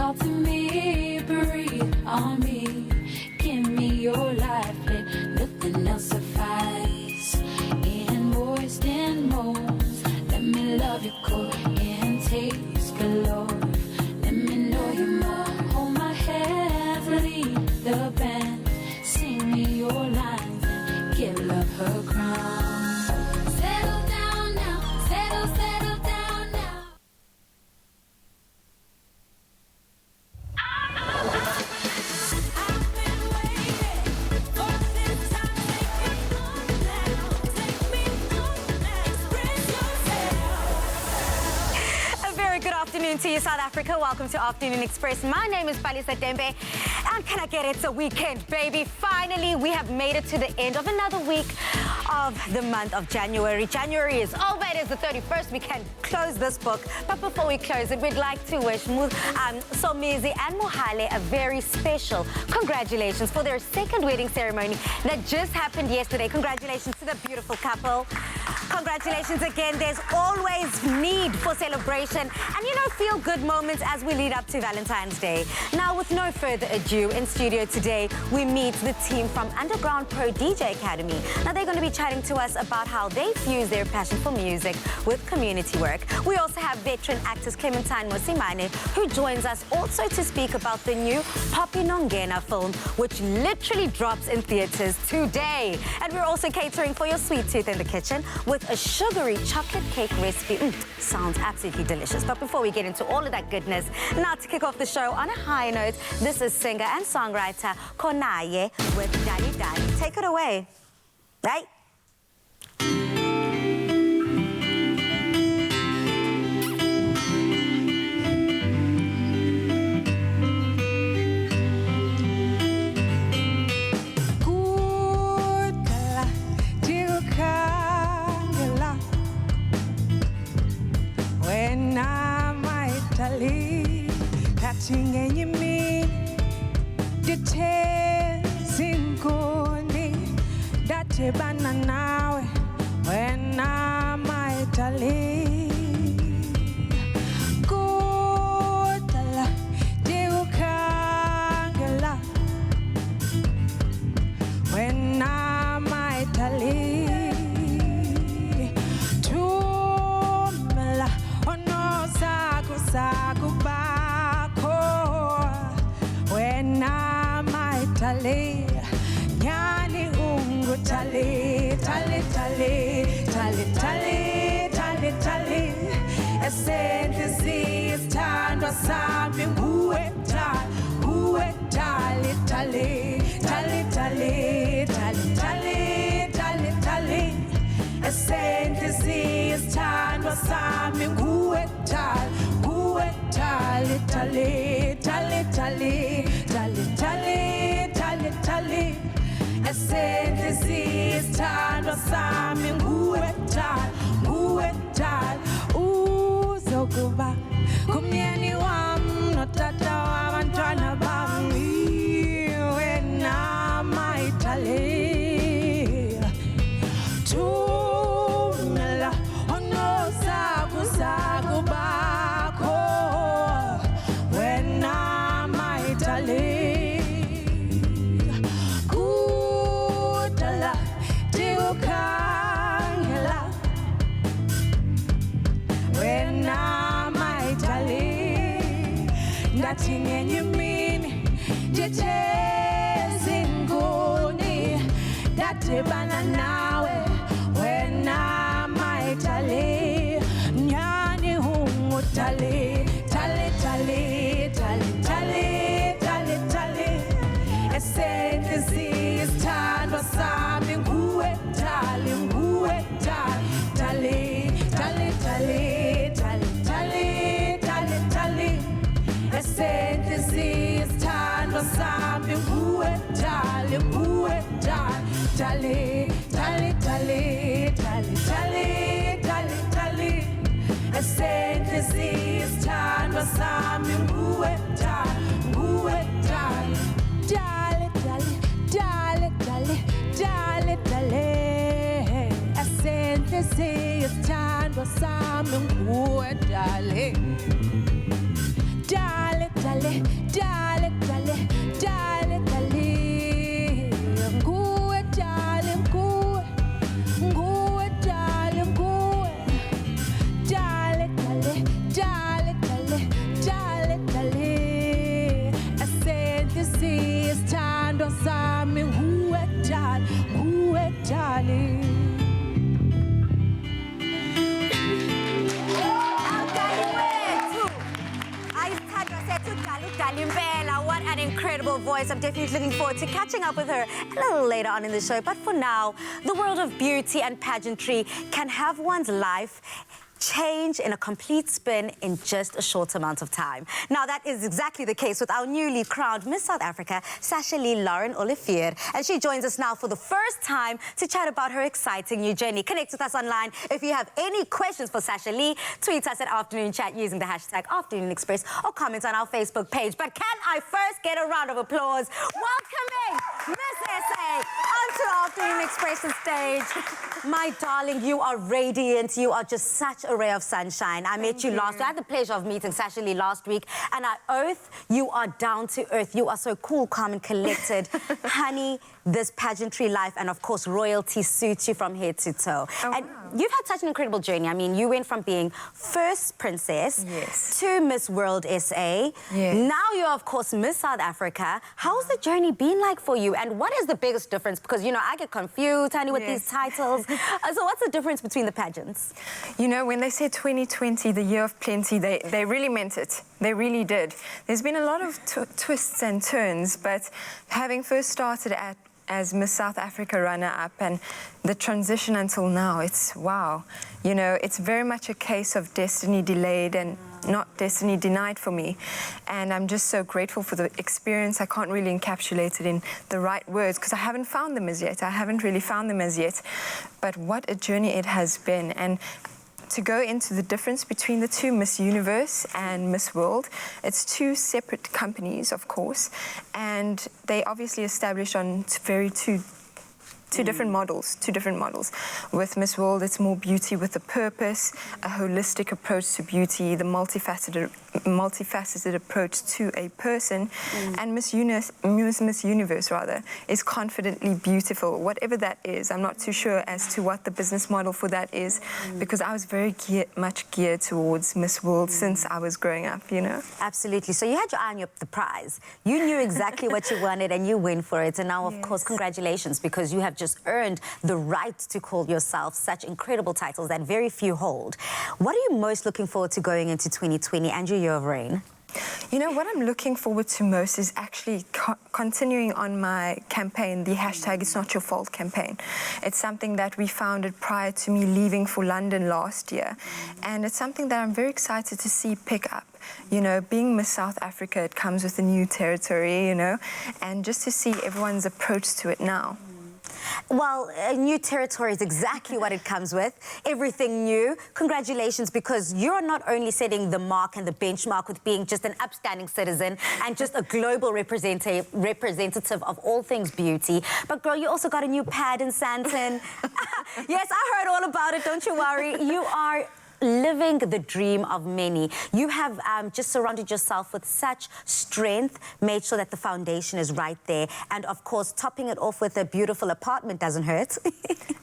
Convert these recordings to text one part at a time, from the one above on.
talk to me, breathe on me. Give me your life, let nothing else suffice. In moist and moans, let me love you cold and taste below. Let me know you're mine. Hold my hands, lead the band. Sing me your lines and give love her crown. Settle down now, settle down now. I've been waiting for this time. Take me home now, take me home now. Express yourself. A very good afternoon to you, South Africa. Welcome to Afternoon Express. My name is Palisa Dembe. And can I get it? It's a weekend, baby. Finally, we have made it to the end of another week of the month of January. January is over. It is the 31st. We can close this book. But before we close it, we'd like to wish Somizi and Mohale a very special congratulations for their second wedding ceremony that just happened yesterday. Congratulations to the beautiful couple. Congratulations again. There's always need for celebration and, feel good moments as we lead up to Valentine's Day. Now, with no further ado, in studio today, we meet the team from Underground Pro DJ Academy. Now, they're going to be chatting to us about how they fuse their passion for music with community work. We also have veteran actress Clementine Mosimane, who joins us also to speak about the new Poppy Nongena film, which literally drops in theaters today. And we're also catering for your sweet tooth in the kitchen with a sugary chocolate cake recipe. Sounds absolutely delicious. But before we get into all of that goodness, now to kick off the show on a high note, this is singer and songwriter Konaye with Dali Dali. Take it away. Right? Ngenye mini ditezinkuni datebana nawe wena maitali kudala diukangela wena maitali tumela onozaku sakuba Tali, nyani ungu tali, tali, tali, tali, tali, tali, tali. Esentisi istandwa sami uwe tali, tali, tali, tali, tali, tali, tali, tali. Esentisi istandwa sami uwe tali, tali, tali, tali, tali, tali. Tali, esentisi istandwa sami nguwe tali, uzokuba kumyeni wami notata wabantwana bami wena maitali tumela onozaku bakho wena maitali ngenye mini ditezinkuni datebana nawe wena maitali nyani hungu tali, tali, tali, tali, tali, tali, tali. Esentisi istandwa sami nguwe tali, tali, tali, tali, tali, tali, tali, tali. Esentisi istandwa sami nguwe tali, tali, tali, tali, tali, tali, tali, tali. Esentisi istandwa sami nguwe tali, tali, tali, tali, tali, tali. Esentisi istandwa sami nguwe tali. Dale, dale, dale, dale, dale, dale. Nguwe, dale, nguwe. Nguwe, dale, nguwe. Dale, dale, dale, dale, dale, dale. Asente sithando sami nguwe, dale, nguwe, dale. What an incredible voice. I'm definitely looking forward to catching up with her a little later on in the show. But for now, the world of beauty and pageantry can have one's life change in a complete spin in just a short amount of time. Now, that is exactly the case with our newly crowned Miss South Africa, Sasha Lee Lauren Olivier. And she joins us now for the first time to chat about her exciting new journey. Connect with us online. If you have any questions for Sasha Lee, tweet us at Afternoon Chat using the hashtag Afternoon Express or comment on our Facebook page. But can I first get a round of applause welcoming Miss SA onto Afternoon Express stage? My darling, you are radiant. You are just such a ray of sunshine. I met you last week. I had the pleasure of meeting Sasha Lee last week, and at oath, you are down to earth. You are so cool, calm, and collected. Honey, this pageantry life and, of course, royalty suits you from head to toe. Oh, and wow. you've had such an incredible journey. I mean, you went from being first princess to Miss World SA. Yes. Now you're, of course, Miss South Africa. How's the journey been like for you? And what is the biggest difference? Because, you know, I get confused, honey, with these titles. So what's the difference between the pageants? You know, when they said 2020, the year of plenty, they really meant it. They really did. There's been a lot of twists and turns, but having first started as Miss South Africa runner-up and the transition until now, it's wow. You know, it's very much a case of destiny delayed and not destiny denied for me. And I'm just so grateful for the experience. I can't really encapsulate it in the right words because I haven't found them as yet. I haven't really found them as yet. But what a journey it has been. And to go into the difference between the two, Miss Universe and Miss World, it's two separate companies, of course, and they obviously established on two different models. With Miss World, it's more beauty with a purpose, a holistic approach to beauty, the multifaceted approach to a person. And Miss Universe rather, is confidently beautiful, whatever that is. I'm not too sure as to what the business model for that is, because I was very much geared towards Miss World since I was growing up, you know. Absolutely. So you had your eye on the prize. You knew exactly what you wanted and you went for it. And now, of course, congratulations, because you have just earned the right to call yourself such incredible titles that very few hold. What are you most looking forward to going into 2020 and your year of reign? You know, what I'm looking forward to most is actually continuing on my campaign, the hashtag It's Not Your Fault campaign. It's something that we founded prior to me leaving for London last year. And it's something that I'm very excited to see pick up. You know, being Miss South Africa, it comes with a new territory, you know, and just to see everyone's approach to it now. Well, a new territory is exactly what it comes with. Everything new. Congratulations, because you're not only setting the mark and the benchmark with being just an upstanding citizen and just a global representative of all things beauty, but girl, you also got a new pad in Sandton. Yes, I heard all about it, don't you worry. You are living the dream of many. You have just surrounded yourself with such strength, made sure that the foundation is right there, and of course, topping it off with a beautiful apartment doesn't hurt.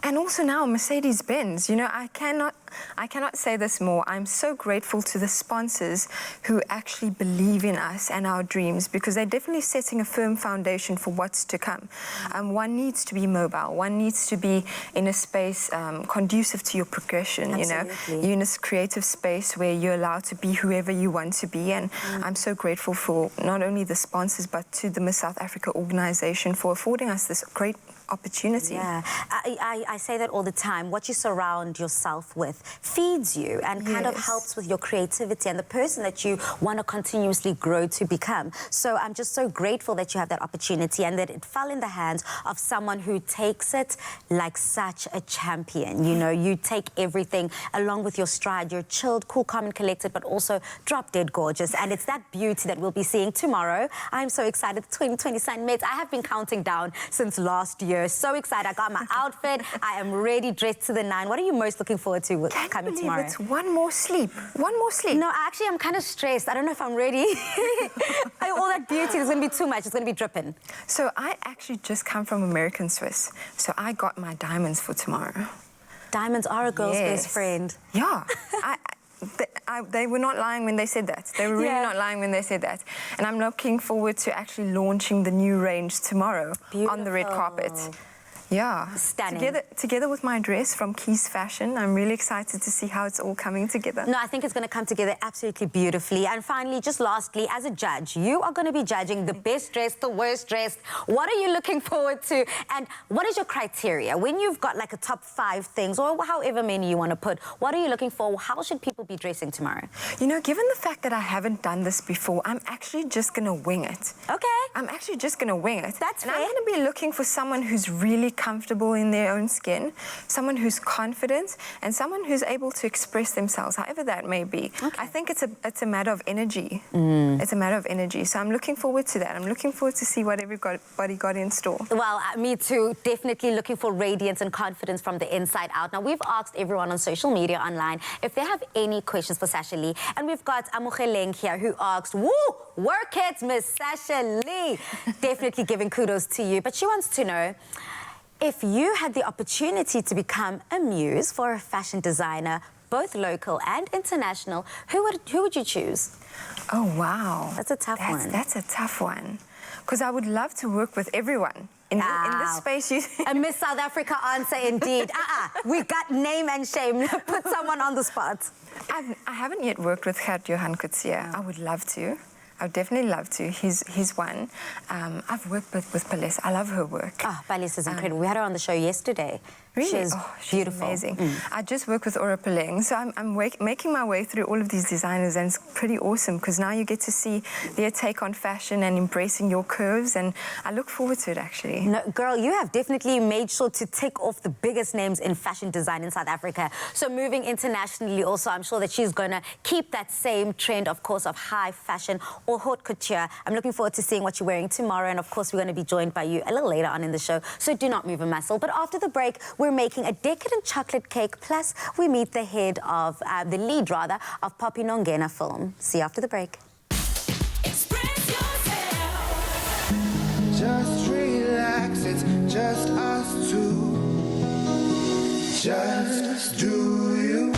And also now Mercedes-Benz. You know, I cannot say this more. I'm so grateful to the sponsors who actually believe in us and our dreams, because they're definitely setting a firm foundation for what's to come. One needs to be mobile. One needs to be in a space conducive to your progression. Absolutely. You know, you're in a creative space where you're allowed to be whoever you want to be. And I'm so grateful for not only the sponsors, but to the Miss South Africa organization for affording us this great opportunity. Yeah, I say that all the time. What you surround yourself with feeds you and kind of helps with your creativity and the person that you want to continuously grow to become. So I'm just so grateful that you have that opportunity and that it fell in the hands of someone who takes it like such a champion. You know, you take everything along with your stride. You're chilled, cool, calm and collected, but also drop dead gorgeous. And it's that beauty that we'll be seeing tomorrow. I'm so excited. The 2020 Sun Mates. I have been counting down since last year. So excited. I got my outfit. I am ready, dressed to the nine. What are you most looking forward to coming tomorrow? It's one more sleep. One more sleep. No, actually, I'm kind of stressed. I don't know if I'm ready. all that beauty is going to be too much. It's going to be dripping. So I actually just come from American Swiss. So I got my diamonds for tomorrow. Diamonds are a girl's Yes. best friend. Yeah. They were not lying when they said that. They were really Yeah. not lying when they said that. And I'm looking forward to actually launching the new range tomorrow on the red carpet. Yeah. Stunning. Together with my dress from Keys Fashion. I'm really excited to see how it's all coming together. No, I think it's going to come together absolutely beautifully. And finally, just lastly, as a judge, you are going to be judging the best dressed, the worst dressed. What are you looking forward to? And what is your criteria? When you've got like a top 5 things, or however many you want to put, what are you looking for? How should people be dressing tomorrow? You know, given the fact that I haven't done this before, I'm actually just going to wing it. Okay. I'm actually just going to wing it. That's and fair. I'm going to be looking for someone who's really comfortable in their own skin, someone who's confident, and someone who's able to express themselves, however that may be. Okay. I think it's a matter of energy. It's a matter of energy. So I'm looking forward to that. I'm looking forward to see what everybody got in store. Well, me too. Definitely looking for radiance and confidence from the inside out. Now, we've asked everyone on social media online if they have any questions for Sasha Lee. And we've got Amogeleng here who asked, woo, work it, Miss Sasha Lee. Definitely giving kudos to you. But she wants to know, if you had the opportunity to become a muse for a fashion designer, both local and international, who would you choose? Oh, wow. That's a tough one. That's a tough one. Because I would love to work with everyone. In this space, A Miss South Africa answer indeed. We got name and shame. Put someone on the spot. I haven't yet worked with Gert Johan Coetzee. I would love to. I would definitely love to. He's one. I've worked with Palesa. I love her work. Oh, Palis is incredible. We had her on the show yesterday. Really? She's she's beautiful. amazing. I just work with Aura Peleng, so I'm making my way through all of these designers, and it's pretty awesome because now you get to see their take on fashion and embracing your curves, and I look forward to it, actually. No, girl, you have definitely made sure to tick off the biggest names in fashion design in South Africa. So moving internationally also, I'm sure that she's going to keep that same trend, of course, of high fashion or haute couture. I'm looking forward to seeing what you're wearing tomorrow, and of course, we're going to be joined by you a little later on in the show, so do not move a muscle. But after the break, we're making a decadent chocolate cake, plus we meet the head of, the lead rather, of Poppy Nongena film. See you after the break. Express yourself. Just relax, it's just us two. Just do you.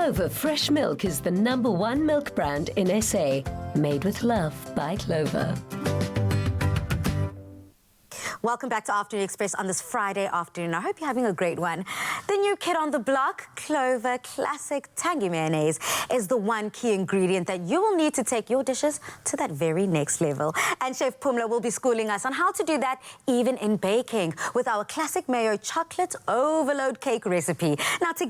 Clover fresh milk is the #1 milk brand in SA. Made with love by Clover. Welcome back to Afternoon Express on this Friday afternoon. I hope you're having a great one. The new kid on the block, Clover Classic Tangy Mayonnaise, is the one key ingredient that you will need to take your dishes to that very next level. And Chef Pumla will be schooling us on how to do that even in baking with our classic mayo chocolate overload cake recipe. Now, to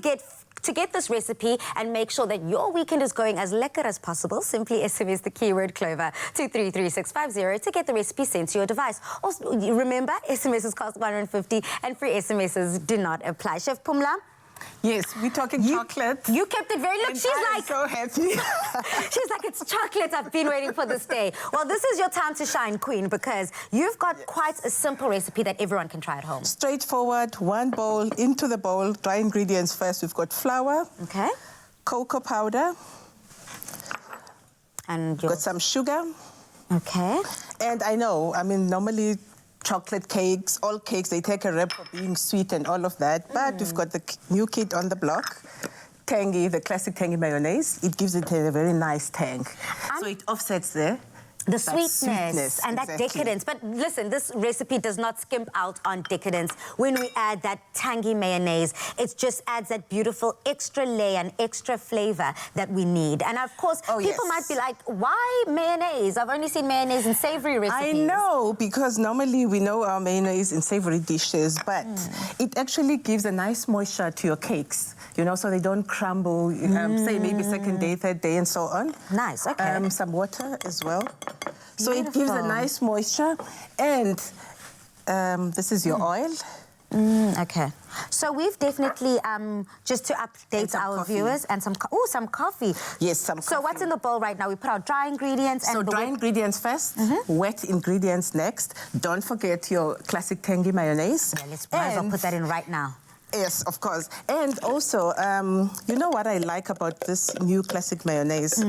get this recipe and make sure that your weekend is going as lekker as possible, simply SMS the keyword Clover to 33650 to get the recipe sent to your device. Also, remember, SMSs cost 150 and free SMSs do not apply. Chef Pumla? Yes, we're talking chocolate. You kept it very... Look, And she's I'm like... so happy. She's like, it's chocolate. I've been waiting for this day. Well, this is your time to shine, Queen, because you've got quite a simple recipe that everyone can try at home. Straightforward, one bowl, into the bowl, dry ingredients first. We've got flour, Okay. cocoa powder, And got some sugar. Okay. And I know, I mean, normally chocolate cakes, all cakes, they take a rep for being sweet and all of that. But we've got the new kid on the block, tangy, the classic tangy mayonnaise. It gives it a very nice tang. So it offsets the sweetness and that exactly. decadence. But listen, this recipe does not skimp out on decadence. When we add that tangy mayonnaise, it just adds that beautiful extra layer and extra flavor that we need. And of course, people might be like, why mayonnaise? I've only seen mayonnaise in savory recipes. I know, because normally we know our mayonnaise in savory dishes, but it actually gives a nice moisture to your cakes, you know, so they don't crumble, say maybe second day, third day, and so on. Nice, okay. Some water as well. So it gives a nice moisture. And this is your oil. Okay. So we've definitely, just to update our coffee. viewers, and some coffee. Yes, some So coffee. what's in the bowl right now? We put our dry ingredients and So dry ingredients first, wet ingredients next. Don't forget your classic tangy mayonnaise. Yeah, might as well put that in right now. Yes, of course. And also, you know what I like about this new classic mayonnaise?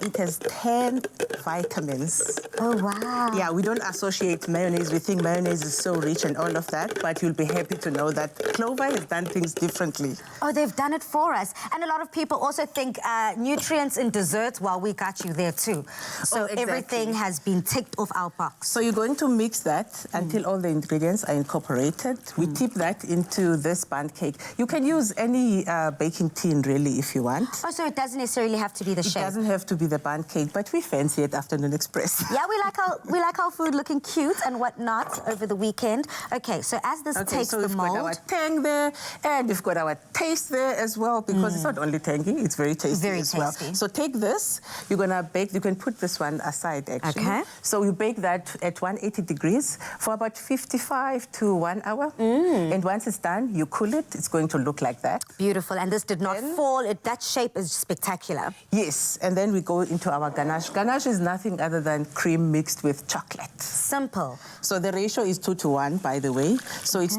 It has 10 vitamins. Oh, wow. Yeah, we don't associate mayonnaise. We think mayonnaise is so rich and all of that, but you'll be happy to know that Clover has done things differently. Oh, they've done it for us. And a lot of people also think nutrients in desserts, well, we got you there too. So exactly. everything has been ticked off our box. So you're going to mix that until all the ingredients are incorporated. We tip that into this bundt cake. You can use any baking tin, really, if you want. Oh, so it doesn't necessarily have to be the shape. It doesn't have to be the bundt cake, but we fancy it Afternoon Express. Yeah, we like our food looking cute and whatnot over the weekend. Okay, so as this takes so the we've mold... got our tang there, and we've got our taste there as well, because it's not only tangy, it's very tasty as well. So take this, you're gonna bake, you can put this one aside actually. Okay. So you bake that at 180 degrees for about 55 to 1 hour. And once it's done, you cool it, it's going to look like that. Beautiful, and this did not fall. That shape is spectacular. Yes, and then we go into our ganache. Ganache is nothing other than cream mixed with chocolate. Simple. So the ratio is 2 to 1, by the way. So it's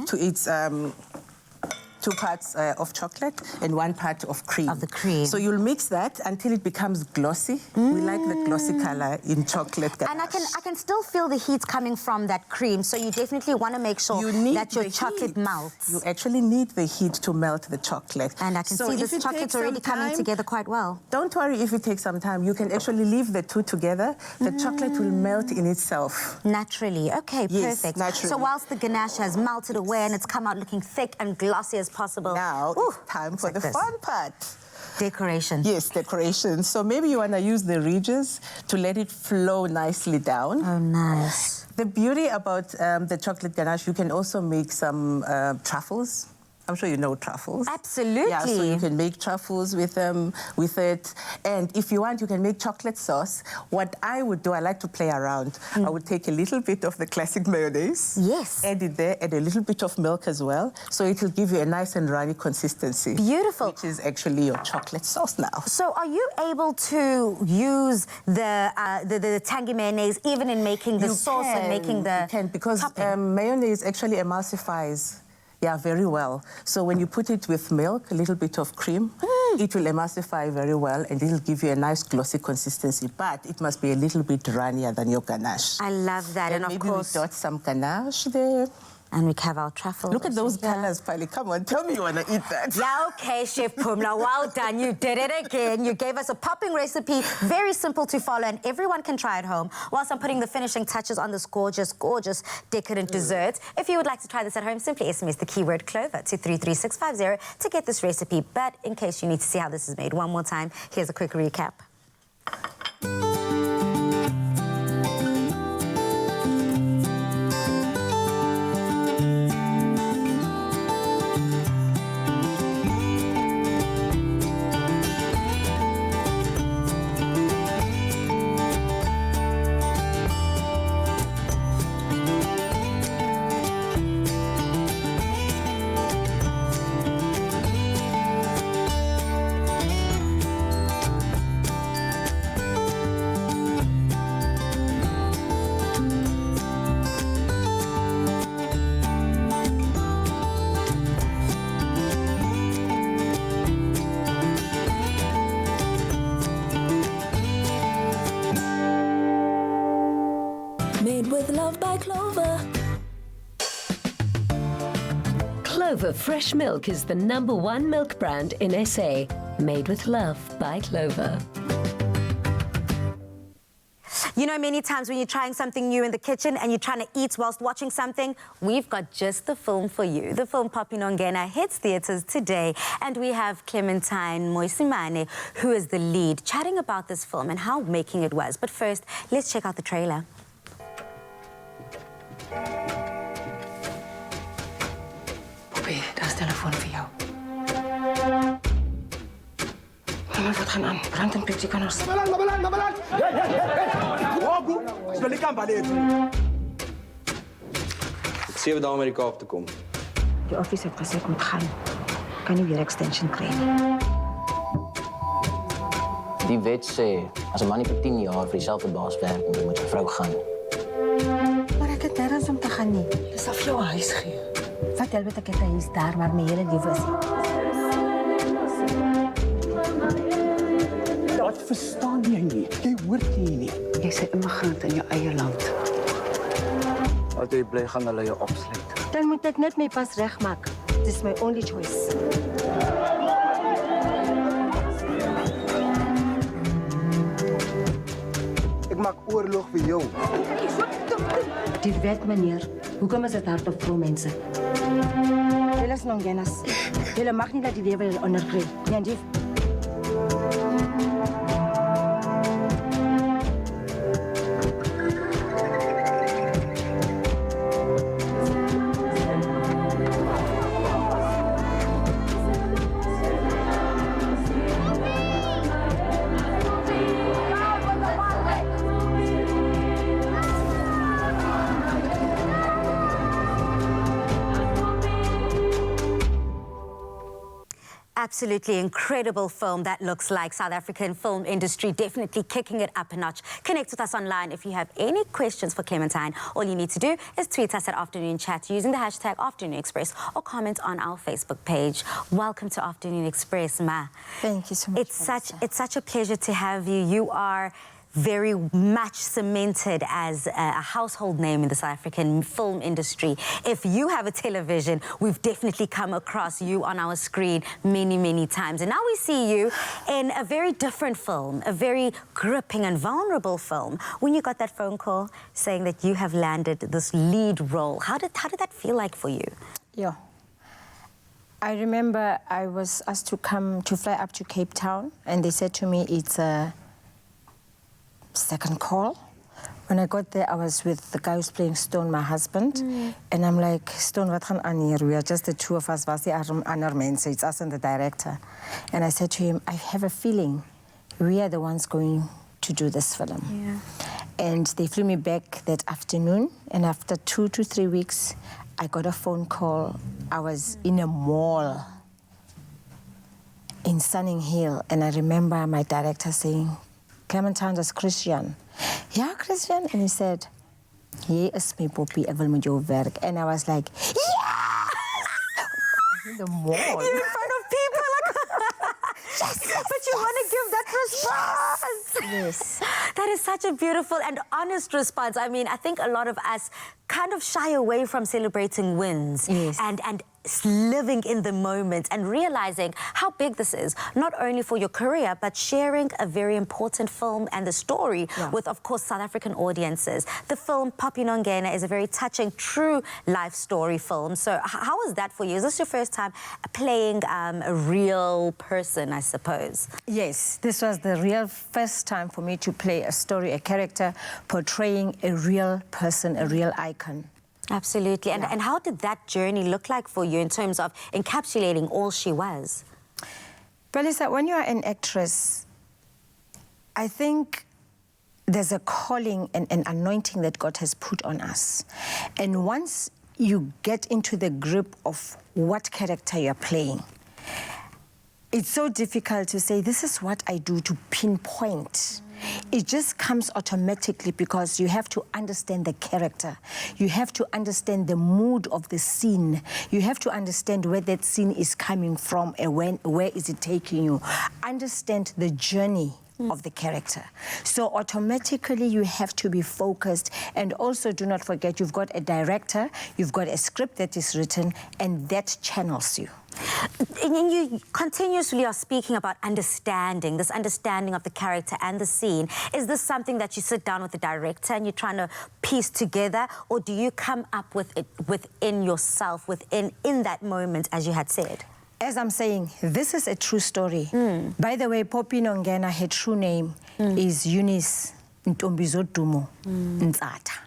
2 parts of chocolate and 1 part of cream. Of the cream. So you'll mix that until it becomes glossy. We like the glossy color in chocolate ganache. And I can still feel the heat coming from that cream, so you definitely want to make sure that your chocolate melts. You actually need the heat to melt the chocolate. And I can see this chocolate's already coming together quite well. Don't worry if it takes some time. You can actually leave the two together. The chocolate will melt in itself. Naturally. Okay, Yes, perfect. naturally. So whilst the ganache has melted away and it's come out looking thick and glossy as possible. Now it's time for the fun part. Decoration. Yes, decoration. So maybe you want to use the ridges to let it flow nicely down. Oh, nice. The beauty about the chocolate ganache, you can also make some truffles. I'm sure you know truffles. Absolutely. Yeah, so you can make truffles with it. And if you want, you can make chocolate sauce. What I would do, I like to play around. I would take a little bit of the classic mayonnaise. Yes. Add it there, add a little bit of milk as well. So it will give you a nice and runny consistency. Beautiful. Which is actually your chocolate sauce now. So are you able to use the tangy mayonnaise even in making the sauce and making the You can, because topping? mayonnaise actually emulsifies. Yeah, very well. So when you put it with milk, a little bit of cream, it will emulsify very well and it will give you a nice glossy consistency. But it must be a little bit runnier than your ganache. I love that. And of maybe course... we dot some ganache there. And we have our truffle. Look at also those here. colors, Pali. Come on, tell me you want to eat that. Yeah, okay, Chef Pumla, well done. You did it again. You gave us a popping recipe, very simple to follow, and everyone can try it home. Whilst I'm putting the finishing touches on this gorgeous, gorgeous, decadent dessert. If you would like to try this at home, simply SMS the keyword Clover to 33650 to get this recipe. But in case you need to see how this is made one more time, here's a quick recap. Made with love by Clover. Clover Fresh Milk is the #1 milk brand in SA. Made with love by Clover. You know, many times when you're trying something new in the kitchen and you're trying to eat whilst watching something, we've got just the film for you. The film Popinongena hits theatres today, and we have Clementine Moisimane, who is the lead, chatting about this film and how making it was. But first, let's check out the trailer. Poppy, daar's telefoon vir jou. Mama, wat gaan aan? Brand en Pepsi kan ons. Mabalan! Wabu, is wel ikamba lethu. Ek 7 dae met die Kaap te kom. Die office het gesê ek moet gaan. Kan nie weer extension kry nie. Die wet sê, as 'n man nie vir 10 jaar vir dieselfde baas werk, dan moet 'n vrou gaan. Maar ek het nergens om te gaan nie. Dis af jou huis gee. Wat help dit ek het 'n huis daar, maar my hele lewe is. Dat verstaan jy nie. Jy hoort nie nie. Jy's 'n immigrant in jou eie land. As jy bly gaan hulle jou opsluit. Dan moet ek net my pas regmaak. Dis my only choice. Ek maak oorlog vir jou. Die wet, meneer. Hoekom is dit hard op vroumense? Hulle is nongenas. Hulle mag nie dat die lewe hulle onderkry. Nee, Absolutely incredible film that looks like South African film industry definitely kicking it up a notch. Connect with us online if you have any questions for Clementine. All you need to do is tweet us at Afternoon Chat using the hashtag Afternoon Express or comment on our Facebook page. Welcome to Afternoon Express, Ma. Thank you so much. It's such a pleasure to have you. You are very much cemented as a household name in the South African film industry. If you have a television, we've definitely come across you on our screen many, many times. And now we see you in a very different film, a very gripping and vulnerable film. When you got that phone call saying that you have landed this lead role, how did that feel like for you? Yeah. I remember I was asked to fly up to Cape Town, and they said to me it's a second call. When I got there, I was with the guy who's playing Stone, my husband. And I'm like, Stone, wat gaan aan hier? We are just the two of us. Was die ander mense? It's us and the director. And I said to him, I have a feeling we are the ones going to do this film. Yeah. And they flew me back that afternoon. And after 2 to 3 weeks, I got a phone call. I was in a mall in Sunning Hill. And I remember my director saying, Clementine, that's Christian. Yeah, Christian. And he said, "Hier is my poppy, ek wil met jou werk." And I was like, yeah! In the mall. You're in front of people. Like, yes. But that you want to give that response. Yes. That is such a beautiful and honest response. I mean, I think a lot of us kind of shy away from celebrating wins and living in the moment and realizing how big this is, not only for your career, but sharing a very important film and the story with, of course, South African audiences. The film Poppy Nongena is a very touching, true life story film. So how was that for you? Is this your first time playing a real person, I suppose? Yes, this was the real first time for me to play a story, a character portraying a real person, a real icon. Absolutely. And how did that journey look like for you in terms of encapsulating all she was? Well, Lisa, when you are an actress, I think there's a calling and an anointing that God has put on us. And once you get into the grip of what character you're playing, it's so difficult to say, this is what I do, to pinpoint. It just comes automatically because you have to understand the character. You have to understand the mood of the scene. You have to understand where that scene is coming from and where is it taking you. Understand the journey of the character. So automatically you have to be focused, and also do not forget you've got a director, you've got a script that is written, and that channels you. And you continuously are speaking about understanding, this understanding of the character and the scene. Is this something that you sit down with the director and you're trying to piece together, or do you come up with it within yourself, in that moment, as you had said? As I'm saying, this is a true story. By the way, Poppy Nongena, her true name is Eunice Ntombizodumo Ntsata.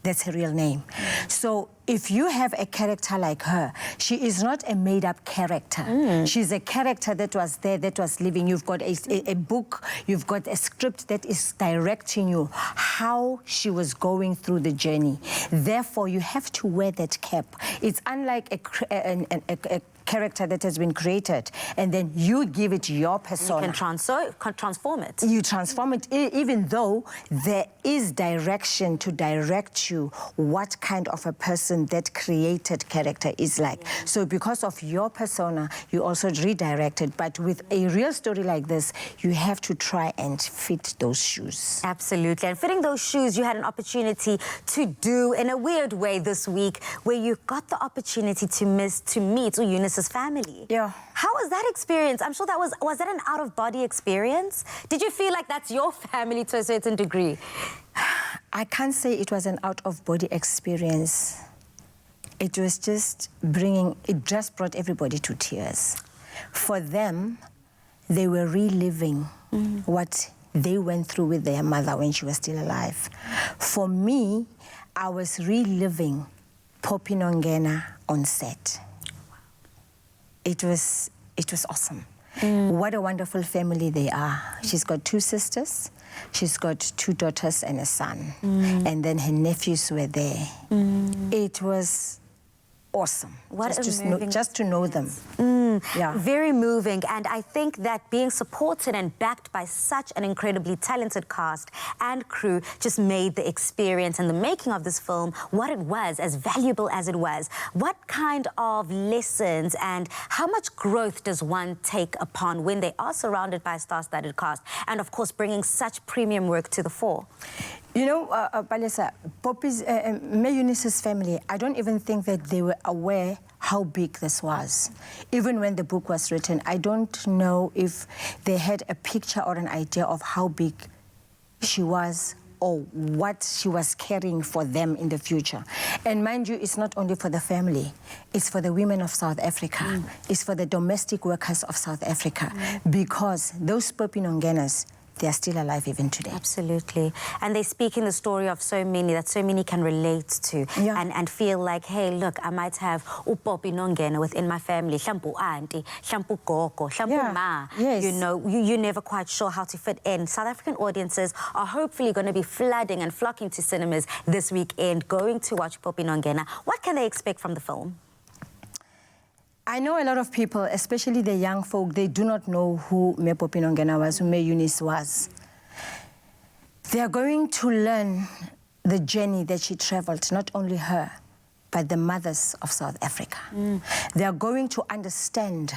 That's her real name. So if you have a character like her, she is not a made-up character. She's a character that was there, that was living. You've got a book, you've got a script that is directing you how she was going through the journey. Therefore, you have to wear that cap. It's unlike a character that has been created, and then you give it your persona. You can transform it. You transform it, even though there is direction to direct you what kind of a person that created character is like. So because of your persona, you also redirect it. But with a real story like this, you have to try and fit those shoes. Absolutely. And fitting those shoes, you had an opportunity to do in a weird way this week, where you got the opportunity to meet Eunice's family. Yeah. How was that experience? I'm sure that was that an out-of-body experience? Did you feel like that's your family to a certain degree? I can't say it was an out-of-body experience. It was just it just brought everybody to tears. For them, they were reliving what they went through with their mother when she was still alive. For me, I was reliving Poppy Nongena on set. It was awesome. What a wonderful family they are. She's got 2 sisters. She's got 2 daughters and a son. And then her nephews were there. It was awesome. Just to know them. Yeah. Very moving, and I think that being supported and backed by such an incredibly talented cast and crew just made the experience and the making of this film what it was, as valuable as it was. What kind of lessons and how much growth does one take upon when they are surrounded by a star-studded cast, and of course bringing such premium work to the fore? You know, Palesa, Poppy's, Mayonnaise family, I don't even think that they were aware how big this was. Even when the book was written, I don't know if they had a picture or an idea of how big she was or what she was carrying for them in the future. And mind you, it's not only for the family, it's for the women of South Africa, it's for the domestic workers of South Africa, because those Poppy Nongenas, they are still alive even today. Absolutely. And they speak in the story of so many that so many can relate to and feel like, hey, look, I might have Poppy Nongena within my family, Shampu auntie, Shampu gogo, Shampu ma. Yes. You know, you're never quite sure how to fit in. South African audiences are hopefully going to be flooding and flocking to cinemas this weekend, going to watch Poppy Nongena. What can they expect from the film? I know a lot of people, especially the young folk, they do not know who May Poppy Nongena was, who May Eunice was. They are going to learn the journey that she traveled, not only her, but the mothers of South Africa. They are going to understand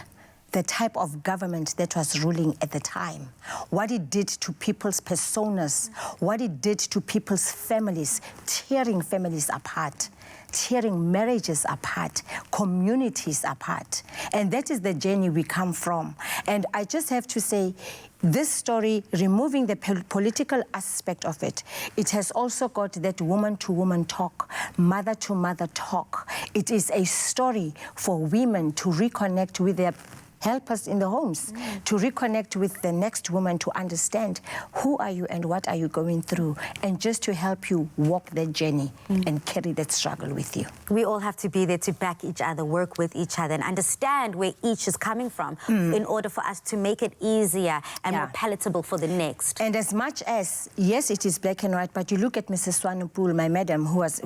the type of government that was ruling at the time, what it did to people's personas, what it did to people's families, tearing families apart, tearing marriages apart, communities apart. And that is the journey we come from. And I just have to say, this story, removing the political aspect of it, it has also got that woman-to-woman talk, mother-to-mother talk. It is a story for women to reconnect with their helpers in the homes, to reconnect with the next woman, to understand who are you and what are you going through, and just to help you walk that journey and carry that struggle with you. We all have to be there to back each other, work with each other, and understand where each is coming from in order for us to make it easier and more palatable for the next. And as much as, yes, it is black and white, but you look at Mrs. Swanepoel, my madam, who was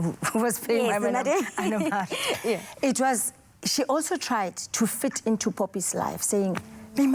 playing my madam. It was, she also tried to fit into Poppy's life, saying, and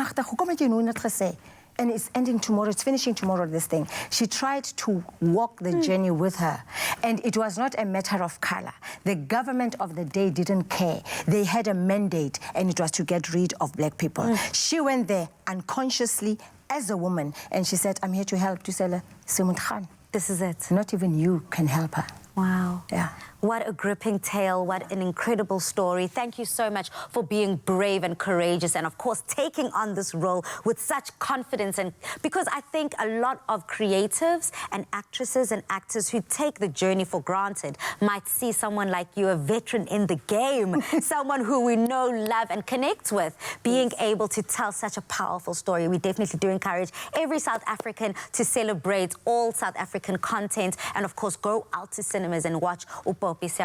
it's ending tomorrow, it's finishing tomorrow, this thing. She tried to walk the journey with her. And it was not a matter of color. The government of the day didn't care. They had a mandate, and it was to get rid of black people. She went there unconsciously as a woman, and she said, I'm here to help Tusela Simon Khan. This is it. Not even you can help her. Wow. Yeah. What a gripping tale, what an incredible story. Thank you so much for being brave and courageous and, of course, taking on this role with such confidence. And because I think a lot of creatives and actresses and actors who take the journey for granted might see someone like you, a veteran in the game, someone who we know, love and connect with, being able to tell such a powerful story. We definitely do encourage every South African to celebrate all South African content and, of course, go out to cinemas and watch This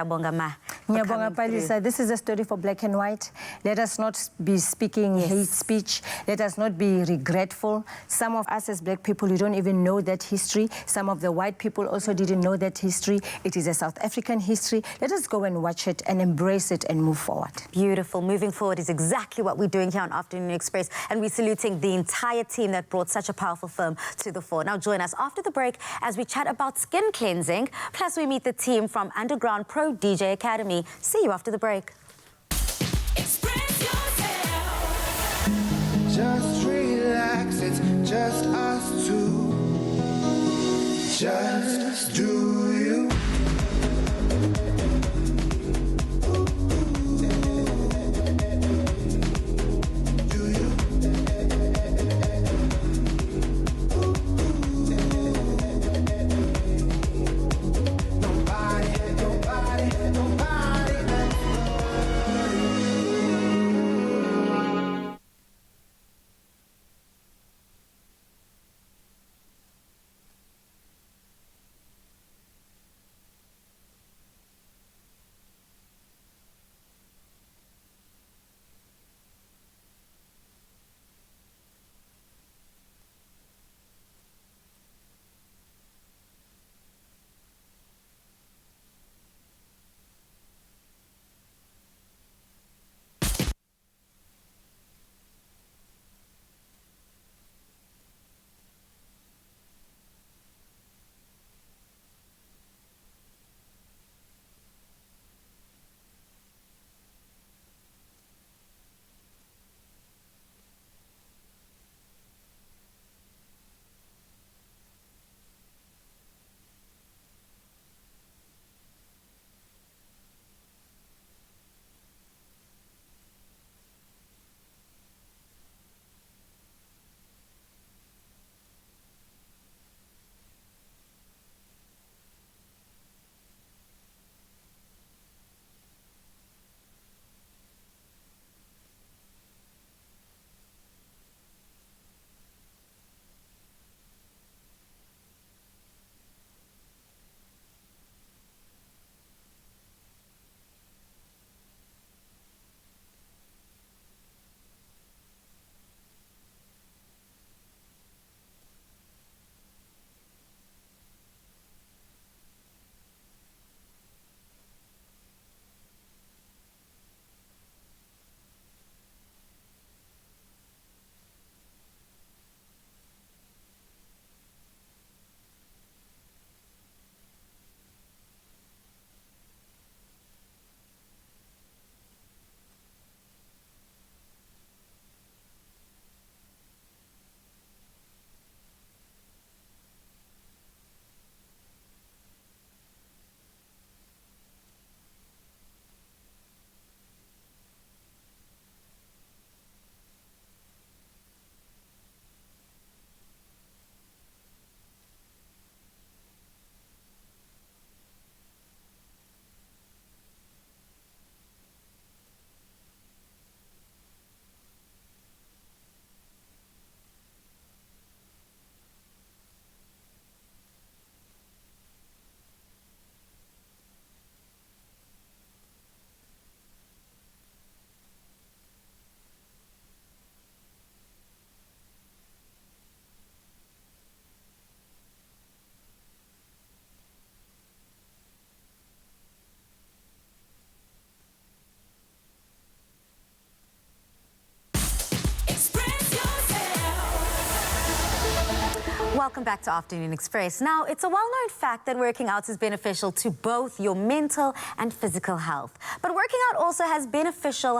is a story for black and white. Let us not be speaking hate speech. Let us not be regretful. Some of us as black people, we don't even know that history. Some of the white people also didn't know that history. It is a South African history. Let us go and watch it and embrace it and move forward. Beautiful. Moving forward is exactly what we're doing here on Afternoon Express, and we're saluting the entire team that brought such a powerful film to the fore. Now join us after the break as we chat about skin cleansing, plus we meet the team from Underground Pro DJ Academy. See you after the break. Express yourself. Just relax, it's just us two. Just do you. welcome back to Afternoon Express. Now, it's a well-known fact that working out is beneficial to both your mental and physical health. But working out also has benefits to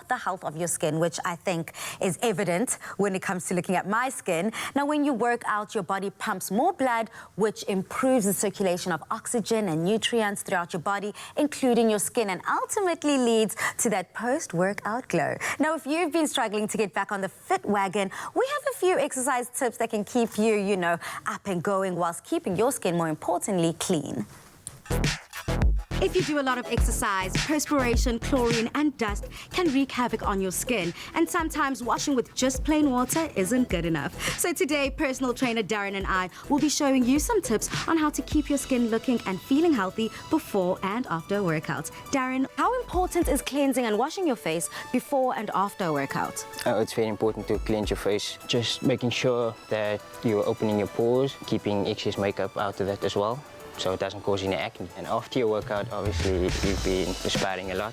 the health of your skin, which I think is evident when it comes to looking at my skin. Now, when you work out, your body pumps more blood, which improves the circulation of oxygen and nutrients throughout your body, including your skin, and ultimately leads to that post-workout glow. Now, if you've been struggling to get back on the fit wagon, we have a few exercise tips that can keep you, up and going whilst keeping your skin, more importantly, clean. If you do a lot of exercise, perspiration, chlorine and dust can wreak havoc on your skin. And sometimes washing with just plain water isn't good enough. So today, personal trainer Darren and I will be showing you some tips on how to keep your skin looking and feeling healthy before and after workouts. Darren, how important is cleansing and washing your face before and after a workout? It's very important to cleanse your face. Just making sure that you're opening your pores, keeping excess makeup out of it as well, so it doesn't cause any acne. And after your workout, obviously, you've been perspiring a lot,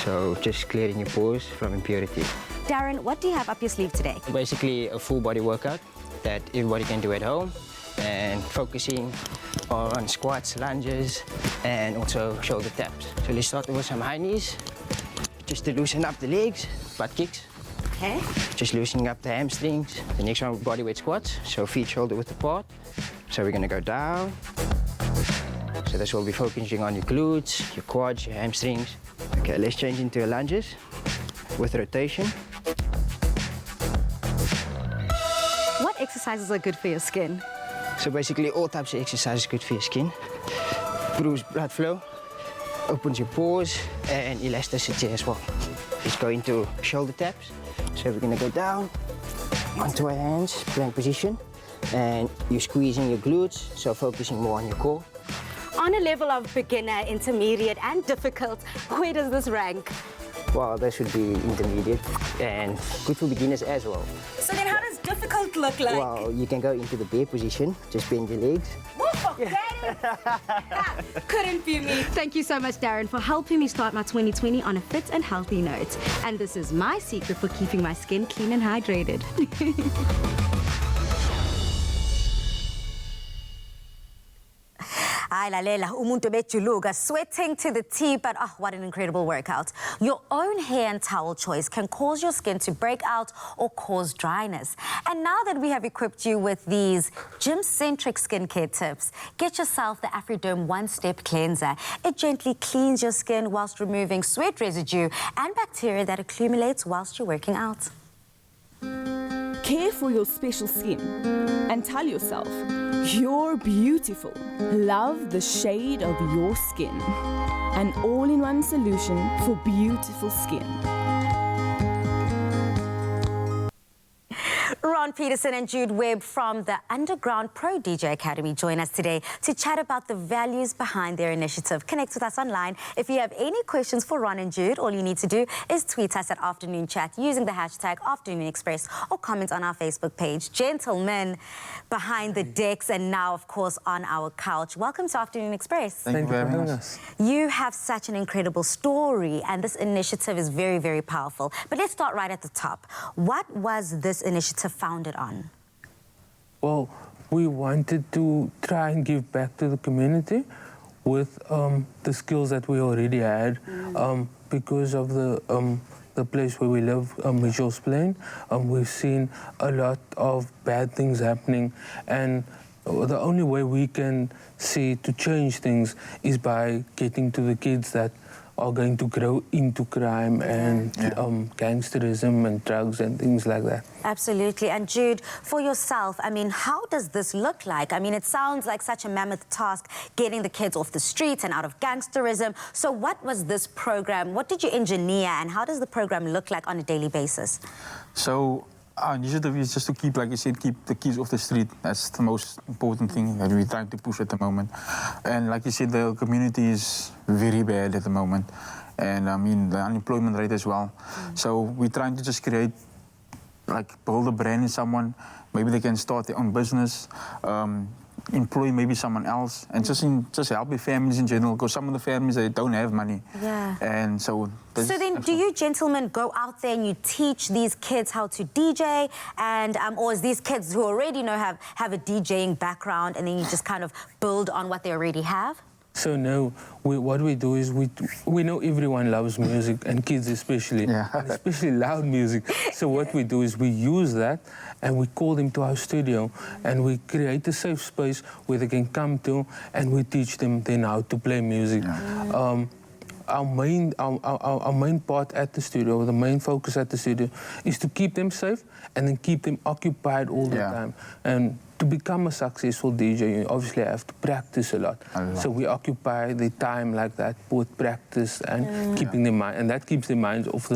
so just clearing your pores from impurity. Darren, what do you have up your sleeve today? Basically, a full body workout that everybody can do at home, and focusing on squats, lunges, and also shoulder taps. So let's start with some high knees, just to loosen up the legs, butt kicks. Okay. Just loosening up the hamstrings. The next one, body weight squats, so feet shoulder width apart. So we're gonna go down. So this will be focusing on your glutes, your quads, your hamstrings. Okay, let's change into your lunges with rotation. What exercises are good for your skin? So basically all types of exercises good for your skin. Improves blood flow, opens your pores, and elasticity as well. Let's go into shoulder taps. So we're gonna go down onto our hands, plank position, and you're squeezing your glutes, so focusing more on your core. On a level of beginner, intermediate and difficult, where does this rank? Well, that should be intermediate and good for beginners as well. So then how does difficult look like? Well, you can go into the bear position, just bend your legs. Woof, okay. Couldn't be me. Thank you so much, Darren, for helping me start my 2020 on a fit and healthy note. And this is my secret for keeping my skin clean and hydrated. Ay, lalela, umuntu bejuluka, sweating to the T, but what an incredible workout. Your own hair and towel choice can cause your skin to break out or cause dryness. And now that we have equipped you with these gym-centric skincare tips, get yourself the AfriDerm One-Step Cleanser. It gently cleans your skin whilst removing sweat residue and bacteria that accumulates whilst you're working out. Care for your special skin and tell yourself, you're beautiful. Love the shade of your skin. An all-in-one solution for beautiful skin. Ron Peterson and Jude Webb from the Underground Pro DJ Academy join us today to chat about the values behind their initiative. Connect with us online. If you have any questions for Ron and Jude, all you need to do is tweet us at Afternoon Chat using the hashtag Afternoon Express or comment on our Facebook page. Gentlemen behind the decks and now, of course, on our couch. Welcome to Afternoon Express. Thank you for having us. You have such an incredible story and this initiative is very, very powerful. But let's start right at the top. What was this initiative founded on? Well, we wanted to try and give back to the community with the skills that we already had because of the place where we live, Mitchell's Plain. We've seen a lot of bad things happening, and the only way we can see to change things is by getting to the kids that are going to grow into crime and gangsterism and drugs and things like that. Absolutely. And Jude, for yourself, I mean, how does this look like? I mean, it sounds like such a mammoth task, getting the kids off the streets and out of gangsterism. So what was this program? What did you engineer and how does the program look like on a daily basis? So our initiative is just to keep, like you said, keep the kids off the street. That's the most important thing that we're trying to push at the moment. And like you said, the community is very bad at the moment. And I mean, the unemployment rate as well. So we're trying to just create, like, build a brand in someone. Maybe they can start their own business. employ maybe someone else and just help the families in general, because some of the families, they don't have money. Yeah. And so... So then, do you gentlemen go out there and you teach these kids how to DJ, and or is these kids who already have a DJing background, and then you just kind of build on what they already have? So no, what we do is we know everyone loves music, and kids especially, and especially loud music. So what we do is we use that and we call them to our studio and we create a safe space where they can come to, and we teach them then how to play music. Our main part at the studio, the main focus at the studio, is to keep them safe and then keep them occupied all the time. And to become a successful DJ, you obviously have to practice a lot. So we occupy the time like that, both practice and keeping their mind, and that keeps their minds off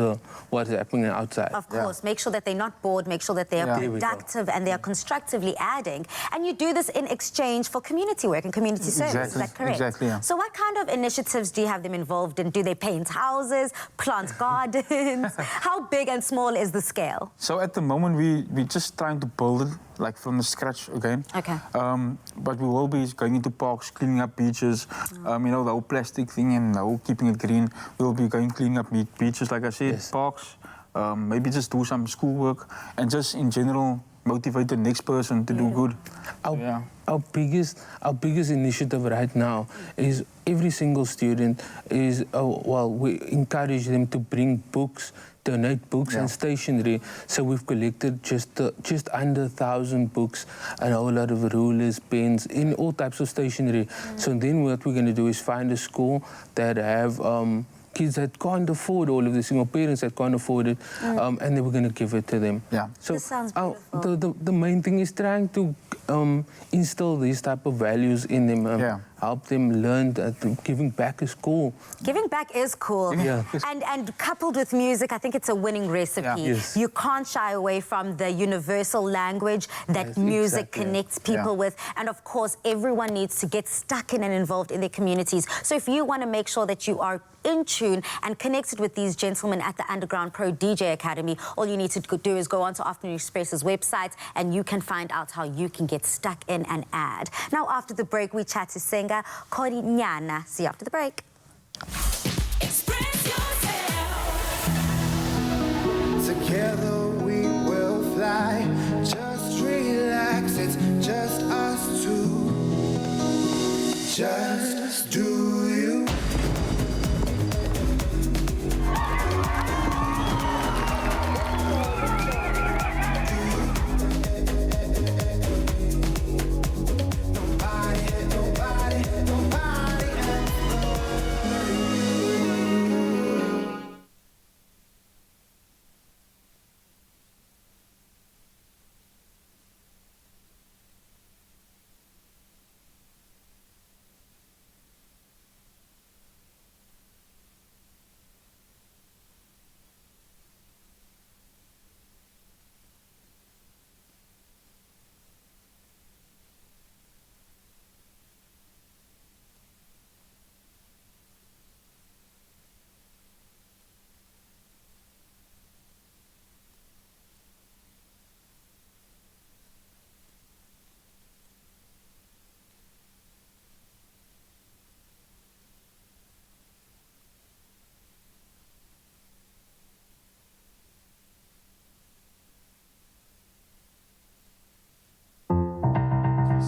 what's happening outside. Of course, make sure that they're not bored, make sure that they are productive and they are constructively adding. And you do this in exchange for community work and community service, is that correct? Exactly, yeah. So what kind of initiatives do you have them involved in? Do they paint houses, plant gardens? How big and small is the scale? So at the moment, we're just trying to build it like from the scratch again. Okay. But we will be going into parks, cleaning up beaches, you know, the whole plastic thing and the whole keeping it green. We'll be going cleaning up beaches, like I said, parks, maybe just do some schoolwork and just in general motivate the next person to do good. Our biggest initiative right now is every single student is, we encourage them to bring books, donate books and stationery. So we've collected just under 1,000 books and a whole lot of rulers, pens, in all types of stationery. So then what we're going to do is find a school that have kids that can't afford all of this, or parents that can't afford it, and then we're going to give it to them. So this sounds beautiful. The main thing is trying to instill these type of values in them, help them learn that giving back is cool. Giving back is cool. And coupled with music, I think it's a winning recipe. You can't shy away from the universal language that music connects people with. And of course, everyone needs to get stuck in and involved in their communities. So if you want to make sure that you are in tune and connected with these gentlemen at the Underground Pro DJ Academy, all you need to do is go onto Afternoon Express's website and you can find out how you can get stuck in and add. Now, after the break, we chat to singer Kori Nyana. See you after the break. Express yourself. Together we will fly. Just relax, it's just us two. Just do you.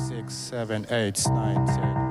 Six, 7, 8, 9, 10.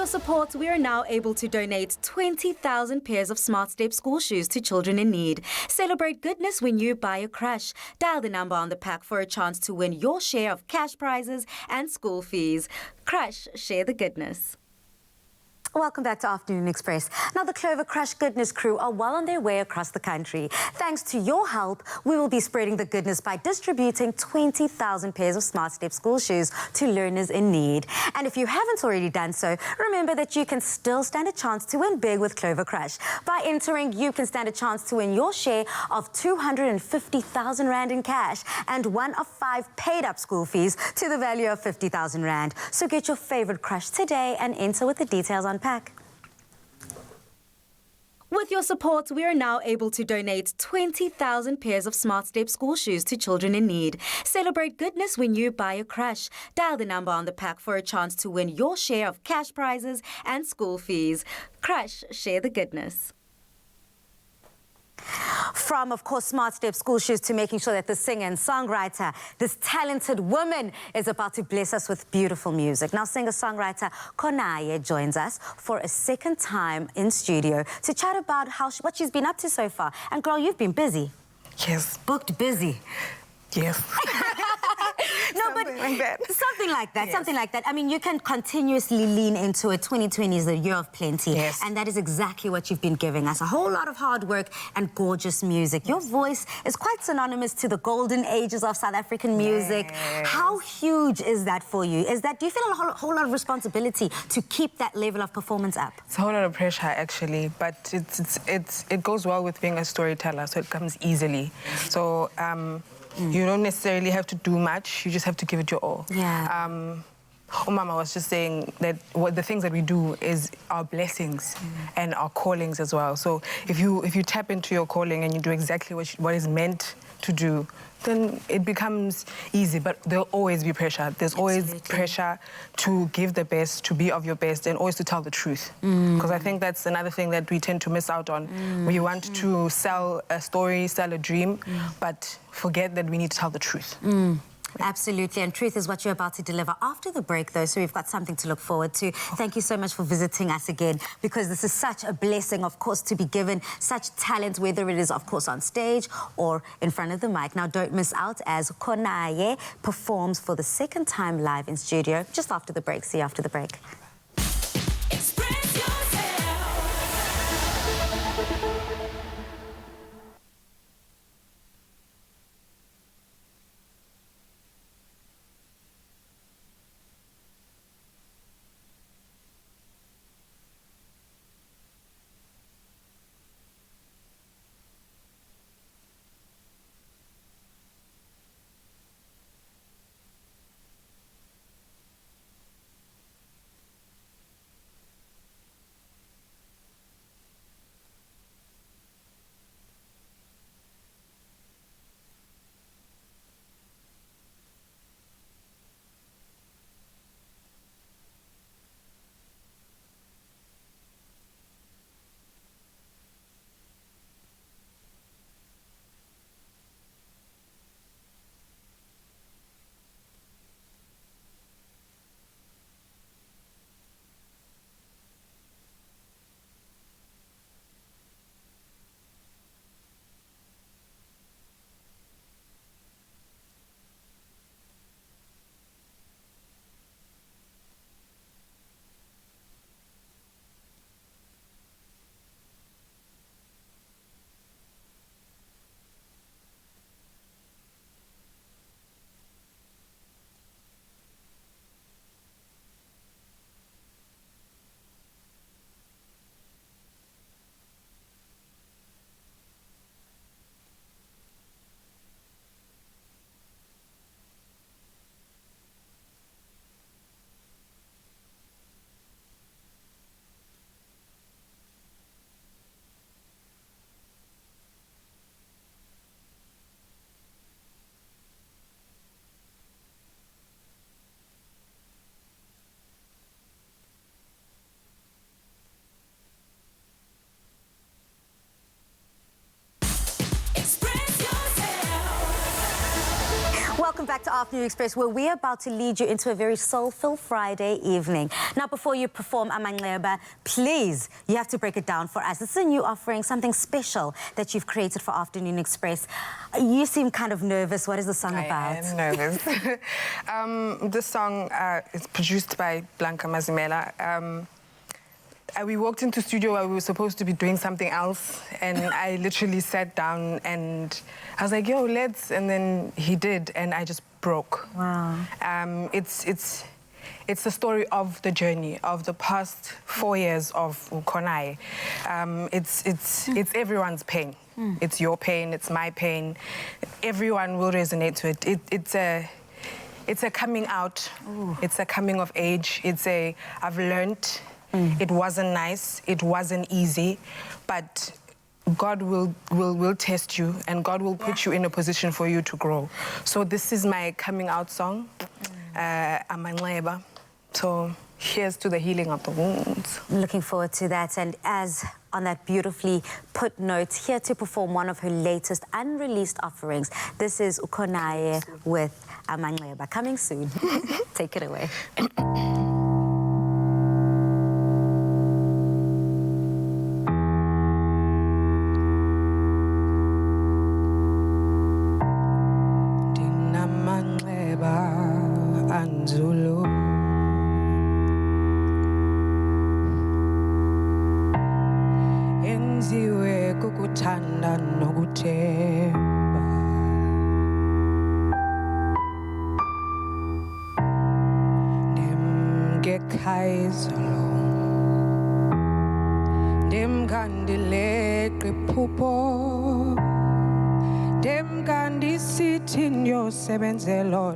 your support, we are now able to donate 20,000 pairs of Smart Step school shoes to children in need. Celebrate goodness when you buy a crush. Dial the number on the pack for a chance to win your share of cash prizes and school fees. Crush, share the goodness. Welcome back to Afternoon Express. Now, the Clover Crush Goodness crew are well on their way across the country. Thanks to your help, we will be spreading the goodness by distributing 20,000 pairs of Smart Step school shoes to learners in need. And if you haven't already done so, remember that you can still stand a chance to win big with Clover Crush. By entering, you can stand a chance to win your share of 250,000 Rand in cash and one of 5 paid-up school fees to the value of 50,000 Rand. So get your favorite crush today and enter with the details on pack. With your support, we are now able to donate 20,000 pairs of Smart Step school shoes to children in need. Celebrate goodness when you buy a crush. Dial the number on the pack for a chance to win your share of cash prizes and school fees. Crush, share the goodness. From, of course, Smart Step school shoes to making sure that the singer and songwriter, this talented woman, is about to bless us with beautiful music. Now, singer-songwriter Konaye joins us for a second time in studio to chat about what she's been up to so far. And girl, you've been busy. Yes. Booked busy. Yes. No, something like that. Something like that, Yes. something like that. I mean, you can continuously lean into it. 2020 is the year of plenty. Yes. And that is exactly what you've been giving us. A whole lot of hard work and gorgeous music. Your voice is quite synonymous to the golden ages of South African music. Yes. How huge is that for you? Do you feel a whole lot of responsibility to keep that level of performance up? It's a whole lot of pressure, actually, but it goes well with being a storyteller, so it comes easily. So, you don't necessarily have to do much, you just have to give it your all. Yeah. Umama was just saying that the things that we do is our blessings and our callings as well. So if you tap into your calling and you do exactly what is meant to do, then it becomes easy, but there'll always be pressure. There's always pressure to give the best, to be of your best, and always to tell the truth. Because I think that's another thing that we tend to miss out on. We want to sell a story, sell a dream, but forget that we need to tell the truth. Absolutely, and truth is what you're about to deliver after the break, though, so we've got something to look forward to. Thank you so much for visiting us again, because this is such a blessing, of course, to be given such talent, whether it is, of course, on stage or in front of the mic. Now, don't miss out as Konaye performs for the second time live in studio just after the break. See you after the break. back to Afternoon Express, where we're about to lead you into a very soulful Friday evening. Now, before you perform Amangleba, please, you have to break it down for us. It's a new offering, something special that you've created for Afternoon Express. You seem kind of nervous. What is the song about? I am nervous. This song is produced by Blanca Mazimela. We walked into the studio where we were supposed to be doing something else, and I literally sat down and I was like, yo, let's, and then he did, and I just broke. Wow. It's the story of the journey of the past 4 years of Ukonai. It's everyone's pain. It's your pain, it's my pain. Everyone will resonate to it. It's a coming out. Ooh. It's a coming of age. I've learned. It wasn't nice, it wasn't easy, but God will test you, and God will put you in a position for you to grow. So this is my coming out song, Amangleba. So here's to the healing of the wounds. I'm looking forward to that, and as on that beautifully put note, here to perform one of her latest unreleased offerings. This is Ukonaye with Amangleba, coming soon. Take it away. Ndlovu enziwe kukuthanda nokuthemba ndemngekhayizolo ndemkandileqa iphupho ndemkandisithi ndiyosebenzela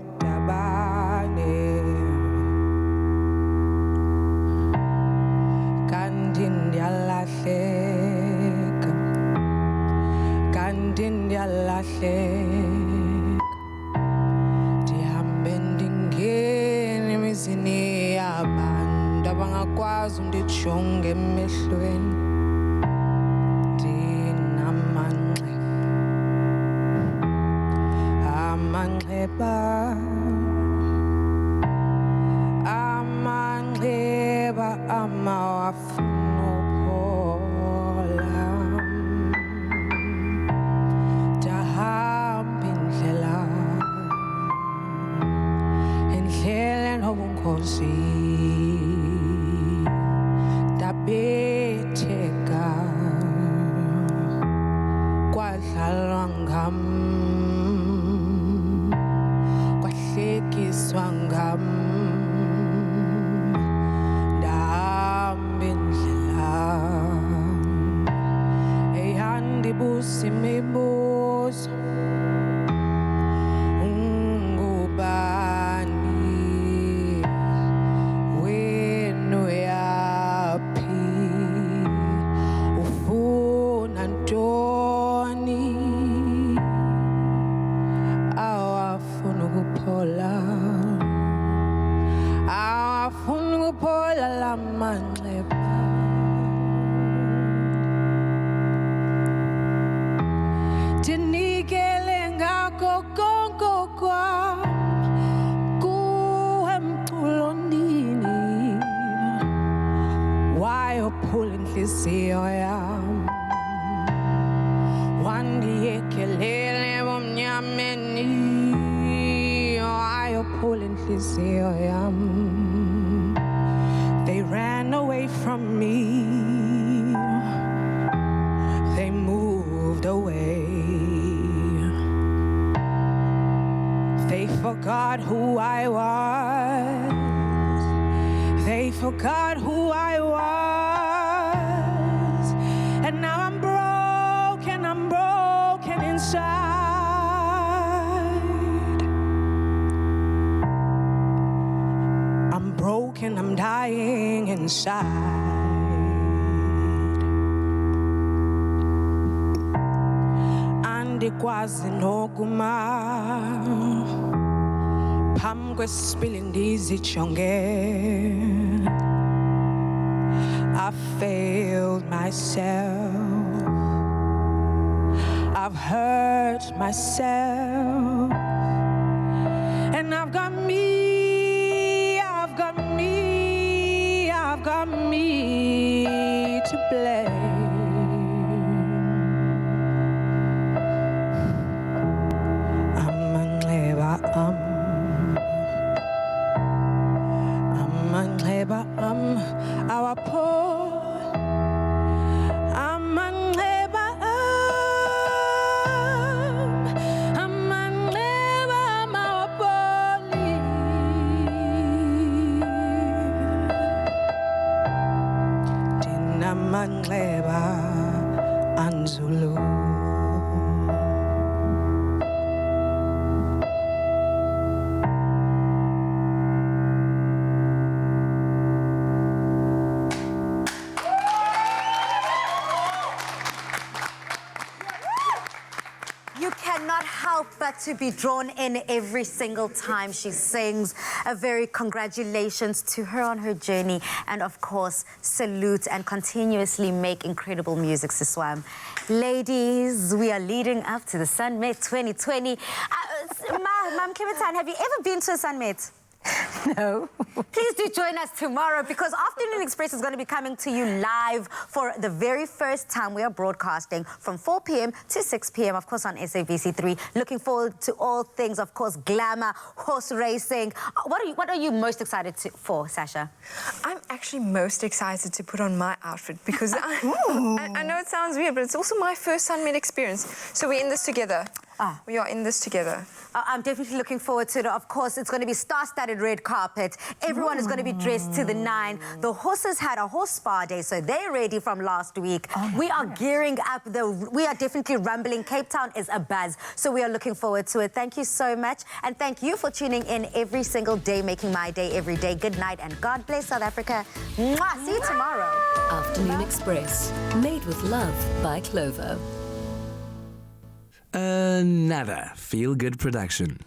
kanti ndiyalahleka, kanti ndiyalahleka, ndihambe ndingena emizini yabantu abangakwazi undijonga emehlweni, ndinamanxeba, amanxeba amawafuna uphola, ndahamba indlela enobungozi, ndabetheka kwadlalwa ngam, kwahlekiswa ngam, imibuzo ungubani wenu yaphi ufuna ntoni awafuna ukuphola la manxeba. Ndinikele ngako konke kwam kuwe mculondini, wayophula inhliziyo yam, wandiyekelele ebumnyameni, wayophula inhliziyo yam. They ran away from me, they moved away. They forgot who I was. They forgot who I was. And now I'm broken inside. I'm broken, I'm dying inside. Andikwazi nokuma phambi kwesipili ndizijonge. I failed myself, I've hurt myself, And I've got me, I've got me, I've got me to blame. Our poor Ndlovu. You cannot help but to be drawn in every single time she sings. A very congratulations to her on her journey, and of course, salute and continuously make incredible music, Siswam. Ladies, we are leading up to the Sunmet 2020. Ma'am Clementine, have you ever been to a Sunmet? No. Please do join us tomorrow, because Afternoon Express is going to be coming to you live for the very first time. We are broadcasting from 4 p.m. to 6 p.m, of course, on SABC3. Looking forward to all things, of course, glamour, horse racing. What are you most excited for, Sasha? I'm actually most excited to put on my outfit because I know it sounds weird, but it's also my first Sunmet experience. So we're in this together. We are in this together. I'm definitely looking forward to it. Of course, it's going to be star-studded red carpet. Everyone is going to be dressed to the nine. The horses had a horse spa day, so they're ready from last week. We are gearing up. We are definitely rumbling. Cape Town is abuzz, so we are looking forward to it. Thank you so much, and thank you for tuning in every single day, making my day every day. Good night, and God bless South Africa. Mwah! See you tomorrow. Afternoon Express, made with love by Clover. Another feel-good production.